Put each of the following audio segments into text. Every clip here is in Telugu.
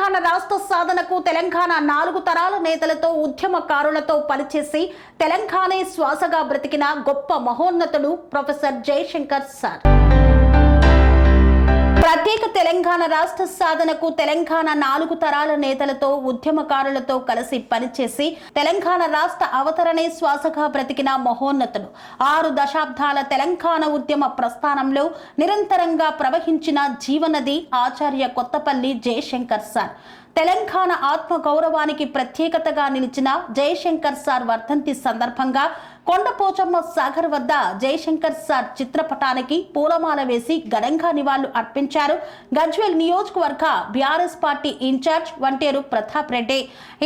తెలంగాణ రాష్ట్ర సాధనకు తెలంగాణ 4 తరాల నేతలతో ఉద్యమకారులతో పనిచేసి తెలంగాణే శ్వాసగా బ్రతికిన గొప్ప మహోన్నతుడు ప్రొఫెసర్ జయశంకర్ సార్. ప్రత్యేక తెలంగాణ రాష్ట్ర సాధనకు తెలంగాణ 4 తరాల నేతలతో ఉద్యమకారులతో కలిసి పనిచేసి తెలంగాణ రాష్ట్ర అవతరణే శ్వాసగా బ్రతికిన మహోన్నతుడు. 6 దశాబ్దాల తెలంగాణ ఉద్యమ ప్రస్థానంలో నిరంతరంగా ప్రవహించిన జీవనది ఆచార్య కొత్తపల్లి జయశంకర్ సార్. తెలంగాణ ఆత్మ గౌరవానికి ప్రత్యేకతగా నిలిచిన జయశంకర్ సార్ వర్ధంతి సందర్భంగా కొండపోచమ్మ సాగర్ వద్ద జయశంకర్ సార్ చిత్రపటానికి పూలమాల వేసి ఘనంగా నివాళులు అర్పించారు గజ్వేల్ నియోజకవర్గ BRS party in charge Vanteru Pratap Reddy.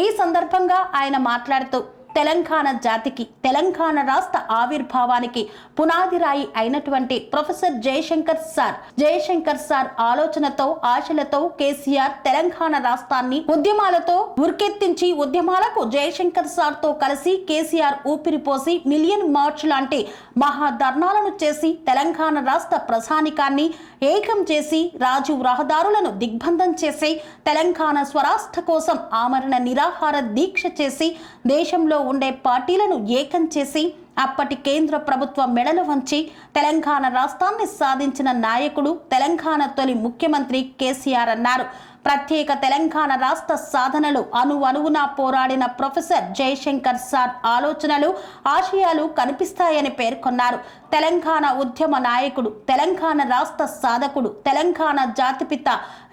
ఈ సందర్భంగా ఆయన మాట్లాడుతూ తెలంగాణ జాతికి తెలంగాణ రాష్ట్ర ఆవిర్భావానికి పునాది రాయి అయినటువంటి ప్రొఫెసర్ జయశంకర్ సార్ ఆలోచనతో ఆశలతో కేసీఆర్ తెలంగాణ రాష్ట్రాన్ని ఉద్యమాలతో ఉరికెత్తించి ఉద్యమాలకు జయశంకర్ సార్ తో కలిసి కేసీఆర్ ఊపిరిపోసి మిలియన్ మార్చ్ లాంటి మహాధర్నాలను చేసి తెలంగాణ రాష్ట్ర ప్రజానికాన్ని ఏకం చేసి రాజీవ్ రహదారులను దిగ్బంధం చేసి తెలంగాణ స్వరాష్ట్ర కోసం ఆమరణ నిరాహార దీక్ష చేసి దేశంలో ఉండే పార్టీలను ఏకం చేసి అప్పటి కేంద్ర ప్రభుత్వ మెడలు వంచి తెలంగాణ రాష్ట్రాన్ని సాధించిన నాయకుడు తెలంగాణ తొలి ముఖ్యమంత్రి కేసీఆర్ అన్నారు. ప్రత్యేక తెలంగాణ రాష్ట్ర సాధనలు అణువణువునా పోరాడిన ప్రొఫెసర్ జయశంకర్ సార్ ఆలోచనలు ఆశయాలు కనిపిస్తాయని పేర్కొన్నారు. తెలంగాణ ఉద్యమ నాయకుడు, తెలంగాణ రాష్ట్ర సాధకుడు, తెలంగాణ జాతిపిత,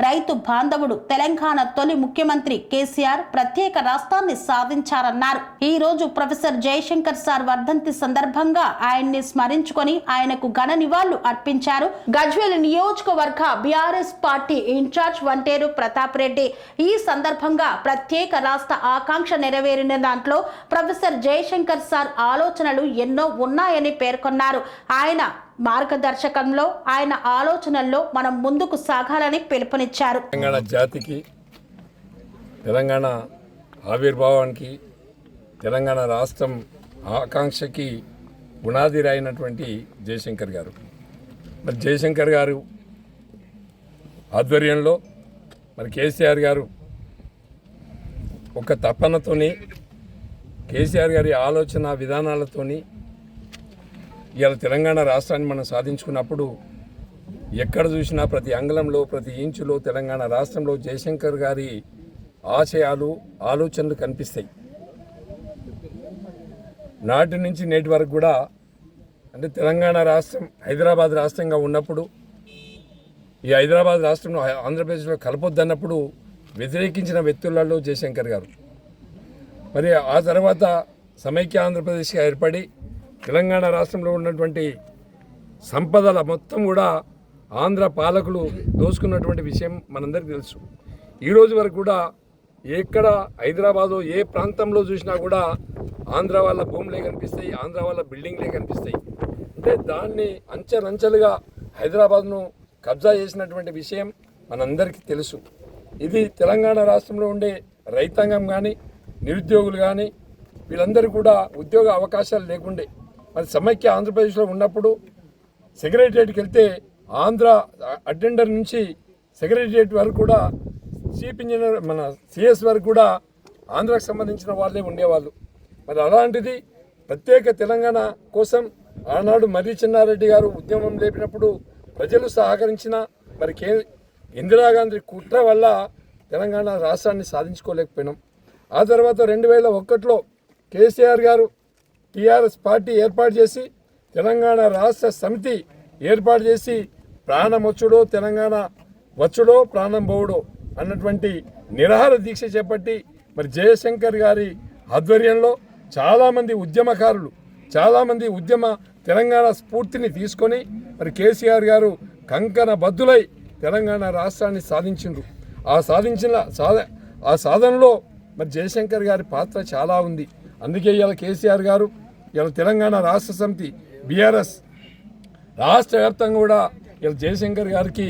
రైతు బాంధవుడు, తెలంగాణ తొలి ముఖ్యమంత్రి కేసీఆర్ ప్రత్యేక రాష్ట్రాన్ని సాధించారన్నారు. ఈ రోజు ప్రొఫెసర్ జయశంకర్ సార్ వర్ధంతి సందర్భంగా ఆయన్ని స్మరించుకొని ఆయనకు ఘన నివాళులు అర్పించారు గజ్వేల్ నియోజకవర్గ BRS party in charge Vanteru Pratap Reddy. ఈ సందర్భంగా ప్రత్యేక రాష్ట్ర ఆకాంక్ష నెరవేరిన దాంట్లో ప్రొఫెసర్ జయశంకర్ సార్ ఆలోచనలు ఎన్నో ఉన్నాయని పేర్కొన్నారు. ఆయన మార్గదర్శకంలో ఆయన ఆలోచనల్లో మనం ముందుకు సాగాలని పిలుపునిచ్చారు. తెలంగాణ జాతికి తెలంగాణ ఆవిర్భావానికి తెలంగాణ రాష్ట్రం ఆకాంక్షకి పునాది రాయినటువంటి జయశంకర్ గారు. మరి జయశంకర్ గారు ఆధ్వర్యంలో మరి కేసీఆర్ గారు ఒక తపనతోని కేసీఆర్ గారి ఆలోచన విధానాలతోని ఇవాళ తెలంగాణ రాష్ట్రాన్ని మనం సాధించుకున్నప్పుడు ఎక్కడ చూసినా ప్రతి అంగళంలో ప్రతి ఇంచులో తెలంగాణ రాష్ట్రంలో జయశంకర్ గారి ఆశయాలు ఆలోచనలు కనిపిస్తాయి. నాటి నుంచి నేటి వరకు కూడా అంటే తెలంగాణ రాష్ట్రం హైదరాబాద్ రాష్ట్రంగా ఉన్నప్పుడు ఈ హైదరాబాద్ రాష్ట్రంలో ఆంధ్రప్రదేశ్లో కలపొద్దన్నప్పుడు వ్యతిరేకించిన వ్యక్తులలో జయశంకర్ గారు. మరి ఆ తర్వాత సమైక్య ఆంధ్రప్రదేశ్గా ఏర్పడి తెలంగాణ రాష్ట్రంలో ఉన్నటువంటి సంపదల మొత్తం కూడా ఆంధ్ర పాలకులు దోసుకున్నటువంటి విషయం మనందరికీ తెలుసు. ఈరోజు వరకు కూడా ఎక్కడ హైదరాబాదు ఏ ప్రాంతంలో చూసినా కూడా ఆంధ్ర వాళ్ళ భూములే కనిపిస్తాయి, ఆంధ్ర వాళ్ళ బిల్డింగ్లే కనిపిస్తాయి. అంటే దాన్ని అంచెలంచెలుగా హైదరాబాద్ను కబ్జా చేసినటువంటి విషయం మనందరికీ తెలుసు. ఇది తెలంగాణ రాష్ట్రంలో ఉండే రైతాంగం కానీ నిరుద్యోగులు కానీ వీళ్ళందరూ కూడా ఉద్యోగ అవకాశాలు లేకుండే. మరి సమైక్య ఆంధ్రప్రదేశ్లో ఉన్నప్పుడు సెక్రటరియట్కి వెళ్తే ఆంధ్ర అటెండర్ నుంచి సెక్రటరియట్ వరకు కూడా చీఫ్ ఇంజనీర్ మన సిఎస్ వరకు కూడా ఆంధ్రాకు సంబంధించిన వాళ్ళే ఉండేవాళ్ళు. మరి అలాంటిది ప్రత్యేక తెలంగాణ కోసం ఆనాడు మర్రి చెన్నారెడ్డి గారు ఉద్యమం లేపినప్పుడు ప్రజలు సహకరించిన మరి ఇందిరాగాంధీ కుట్ర వల్ల తెలంగాణ రాష్ట్రాన్ని సాధించుకోలేకపోయినాం. ఆ తర్వాత 2001లో కేసీఆర్ గారు టీఆర్ఎస్ పార్టీ ఏర్పాటు చేసి తెలంగాణ రాష్ట్ర సమితి ఏర్పాటు చేసి ప్రాణం వచ్చుడో తెలంగాణ వచ్చుడో ప్రాణం పోవుడో అన్నటువంటి నిరాహార దీక్ష చేపట్టి మరి జయశంకర్ గారి ఆధ్వర్యంలో చాలామంది ఉద్యమకారులు చాలామంది ఉద్యమ తెలంగాణ స్ఫూర్తిని తీసుకొని మరి కేసీఆర్ గారు కంకణ బద్దులై తెలంగాణ రాష్ట్రాన్ని సాధించిండ్రు. ఆ సాధనలో మరి జయశంకర్ గారి పాత్ర చాలా ఉంది. అందుకే ఇవాళ కేసీఆర్ గారు ఇవాళ తెలంగాణ రాష్ట్ర సమితి బీఆర్ఎస్ రాష్ట్ర వ్యాప్తంగా కూడా ఇవాళ జయశంకర్ గారికి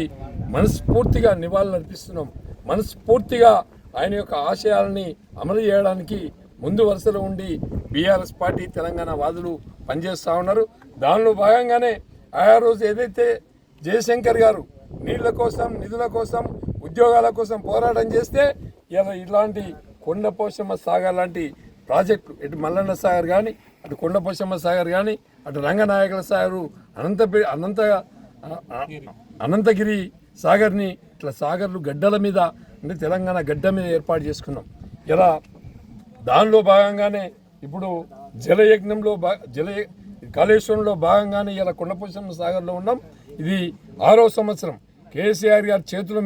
మనస్ఫూర్తిగా నివాళులు అర్పిస్తున్నాం. మనస్ఫూర్తిగా ఆయన యొక్క ఆశయాలని అమలు చేయడానికి ముందు వరుసలో ఉండి బీఆర్ఎస్ పార్టీ తెలంగాణ వాదులు పనిచేస్తూ ఉన్నారు. దానిలో భాగంగానే ఆయా రోజు ఏదైతే జయశంకర్ గారు నీళ్ల కోసం నిధుల కోసం ఉద్యోగాల కోసం పోరాటం చేస్తే ఇలా ఇలాంటి కొండపోశమ్మ సాగర్ లాంటి ప్రాజెక్టు ఇటు మల్లన్న సాగర్ కానీ అటు కొండపోశమ్మ సాగర్ కానీ అటు రంగనాయకుల సాగరు అనంతగిరి సాగర్ని ఇట్లా సాగర్లు గడ్డల మీద అంటే తెలంగాణ గడ్డ మీద ఏర్పాటు చేసుకున్నాం. ఇలా దానిలో భాగంగానే ఇప్పుడు జలయజ్ఞంలో కాళేశ్వరంలో భాగంగానే ఇలా కొండపోశమ్మ సాగర్లో ఉన్నాం. ఇది 6వ సంవత్సరం కేసీఆర్ గారి చేతుల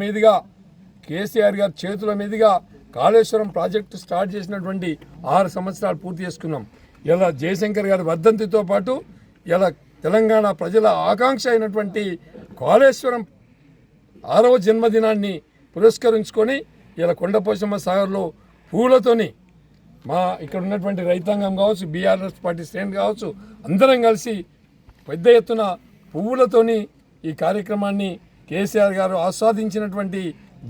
మీదుగా కాళేశ్వరం ప్రాజెక్టు స్టార్ట్ చేసినటువంటి 6 సంవత్సరాలు పూర్తి చేసుకున్నాం. ఇలా జయశంకర్ గారి వర్ధంతితో పాటు ఇలా తెలంగాణ ప్రజల ఆకాంక్ష అయినటువంటి కాళేశ్వరం 6వ జన్మదినాన్ని పురస్కరించుకొని ఇలా కొండపోశమ్మ సాగర్లో పూలతోని మా ఇక్కడ ఉన్నటువంటి రైతాంగం కావచ్చు, బీఆర్ఎస్ పార్టీ శ్రేణి కావచ్చు, అందరం కలిసి పెద్ద ఎత్తున పువ్వులతోని ఈ కార్యక్రమాన్ని కేసీఆర్ గారు ఆస్వాదించినటువంటి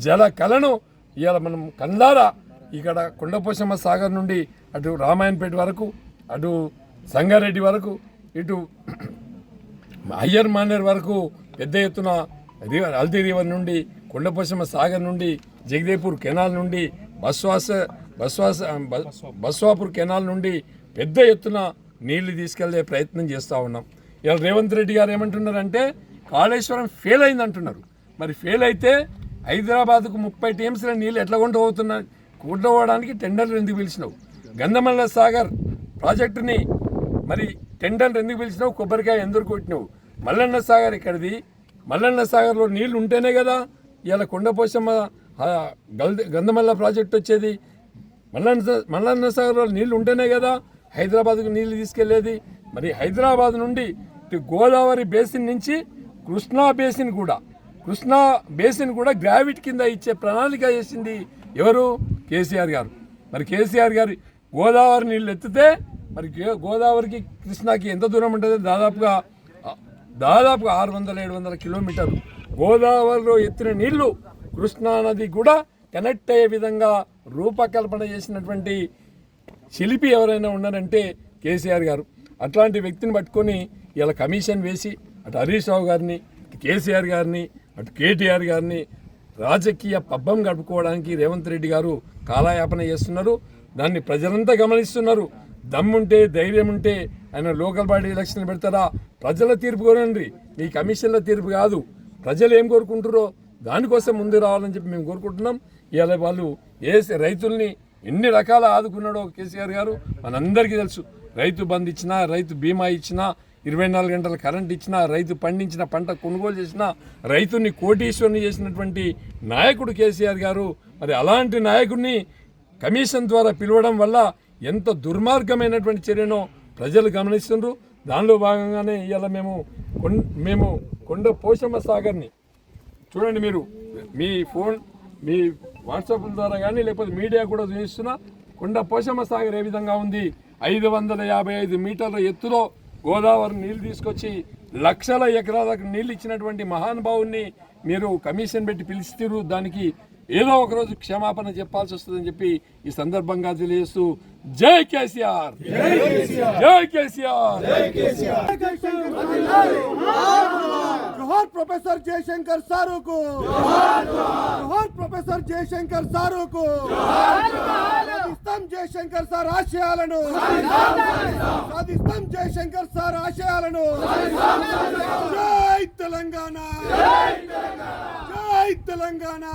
జల కళను ఇవాళ మనం కళ్ళారా ఇక్కడ కొండపోశమ్మ సాగర్ నుండి అటు రామాయణపేట వరకు, అటు సంగారెడ్డి వరకు, ఇటు అయ్యర్ మానేర్ వరకు పెద్ద ఎత్తున హల్దీ రివర్ నుండి, కొండపోశమ్మ సాగర్ నుండి, జగదేపూర్ కెనాల్ నుండి, బస్వాపూర్ కెనాల్ నుండి పెద్ద ఎత్తున నీళ్లు తీసుకెళ్లే ప్రయత్నం చేస్తూ ఉన్నాం. ఇలా రేవంత్ రెడ్డి గారు ఏమంటున్నారంటే కాళేశ్వరం ఫెయిల్ అయింది అంటున్నారు. మరి ఫెయిల్ అయితే హైదరాబాద్కు 30 టీఎంసీల నీళ్ళు ఎట్లా కొండపోవడానికి టెండర్లు ఎందుకు పిలిచినావు? గంధమల్ల సాగర్ ప్రాజెక్టుని మరి టెండర్లు ఎందుకు పిలిచినావు? కొబ్బరికాయ ఎందుకు కొట్టినావు? మల్లన్న సాగర్ ఇక్కడిది. మల్లన్న సాగర్లో నీళ్లు ఉంటేనే కదా ఇలా కొండపోశమ్మ గంధమల్ల ప్రాజెక్టు వచ్చేది. మల్లన్న సాగర్లో నీళ్లు ఉంటేనే కదా హైదరాబాద్కు నీళ్లు తీసుకెళ్లేది. మరి హైదరాబాద్ నుండి గోదావరి బేసిన్ నుంచి కృష్ణా బేసిన్ కూడా గ్రావిటీ కింద ఇచ్చే ప్రణాళిక చేసింది ఎవరు? కేసీఆర్ గారు. మరి కేసీఆర్ గారి గోదావరి నీళ్ళు ఎత్తితే మరి గోదావరికి కృష్ణాకి ఎంత దూరం ఉంటుంది? దాదాపుగా 600-700 కిలోమీటర్లు. గోదావరిలో ఎత్తిన నీళ్లు కృష్ణానది కూడా కనెక్ట్ అయ్యే విధంగా రూపకల్పన చేసినటువంటి శిల్పి ఎవరైనా ఉన్నారంటే కేసీఆర్ గారు. అట్లాంటి వ్యక్తిని పట్టుకొని ఇలా కమిషన్ వేసి అటు హరీష్ రావు గారిని, అటు కేసీఆర్ గారిని, అటు కేటీఆర్ గారిని రాజకీయ పబ్బం గడుపుకోవడానికి రేవంత్ రెడ్డి గారు కాలయాపన చేస్తున్నారు. దాన్ని ప్రజలంతా గమనిస్తున్నారు. దమ్ముంటే, ధైర్యం ఉంటే ఆయన లోకల్ బాడీ ఎలక్షన్లు పెడతారా? ప్రజల తీర్పు కోరండి, మీ కమిషన్ల తీర్పు కాదు. ప్రజలు ఏం కోరుకుంటారో దానికోసం ముందు రావాలని చెప్పి మేము కోరుకుంటున్నాం. ఇవాళ వాళ్ళు రైతుల్ని ఎన్ని రకాల ఆదుకున్నాడో కేసీఆర్ గారు మనందరికీ తెలుసు. రైతు బంధు ఇచ్చినా, రైతు బీమా ఇచ్చినా, 24 గంటల కరెంట్ ఇచ్చినా, రైతు పండించిన పంట కొనుగోలు చేసినా, రైతుని కోటీశ్వరుని చేసినటువంటి నాయకుడు కేసీఆర్ గారు. మరి అలాంటి నాయకుడిని కమిషన్ ద్వారా పిలవడం వల్ల ఎంత దుర్మార్గమైనటువంటి చర్యనో ప్రజలు గమనిస్తున్నారు. దానిలో భాగంగానే ఇవాళ మేము కొండపోశమ్మ సాగర్ని చూడండి. మీరు మీ వాట్సాప్ ద్వారా కానీ లేకపోతే మీడియా కూడా చూపిస్తున్నా. కొండపోశమ్మ సాగర్ ఏ విధంగా ఉంది? 555 మీటర్ల ఎత్తులో గోదావరి నీళ్లు తీసుకొచ్చి లక్షల ఎకరాలకు నీళ్ళు ఇచ్చినటువంటి మహానుభావుని మీరు కమిషన్ పెట్టి పిలిచిరు. దానికి ఏదో ఒకరోజు క్షమాపణ చెప్పాల్సి వస్తుందని చెప్పి ఈ సందర్భంగా తెలియజేస్తూ జై కేసీఆర్, జై కేసీఆర్. जोहार प्रोफेसर जयशंकर सारू को, जोहार प्रोफेसर जयशंकर सारू को, साधिस्तां जयशंकर सार आशयाలను, साधिस्तां जयशंकर सार आशयाలను. जय तेलंगाना, जय तेलंगाना,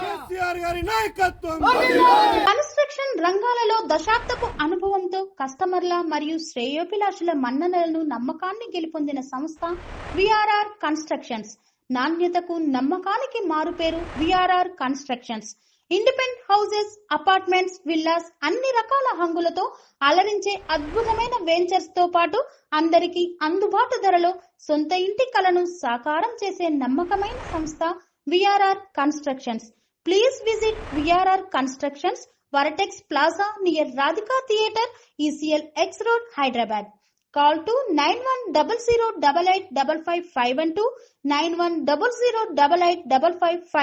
కేసీఆర్ గారి నాయకత్వం. కన్స్ట్రక్షన్ రంగాలలో దశాబ్దపు అనుభవంతో కస్టమర్ల మరియు శ్రేయోభిలాషుల మన్ననలను, నమ్మకాన్ని గెలుపొందిన సంస్థ విఆర్ఆర్ కన్స్ట్రక్షన్స్. నాణ్యతకు, నమ్మకానికి మారుపేరు VRR constructions. Independent houses, apartments, villas అన్ని రకాల హంగులతో అలరించే అద్భుతమైన వెంచర్స్ తో పాటు అందరికీ అందుబాటు ధరలో సొంత ఇంటి కలను సాకారం చేసే నమ్మకమైన సంస్థ VRR constructions. Please visit VRR Constructions, Varatex Plaza near Radhika Theatre, ECL X Road, Hyderabad. Call to 9100885551 9100885559.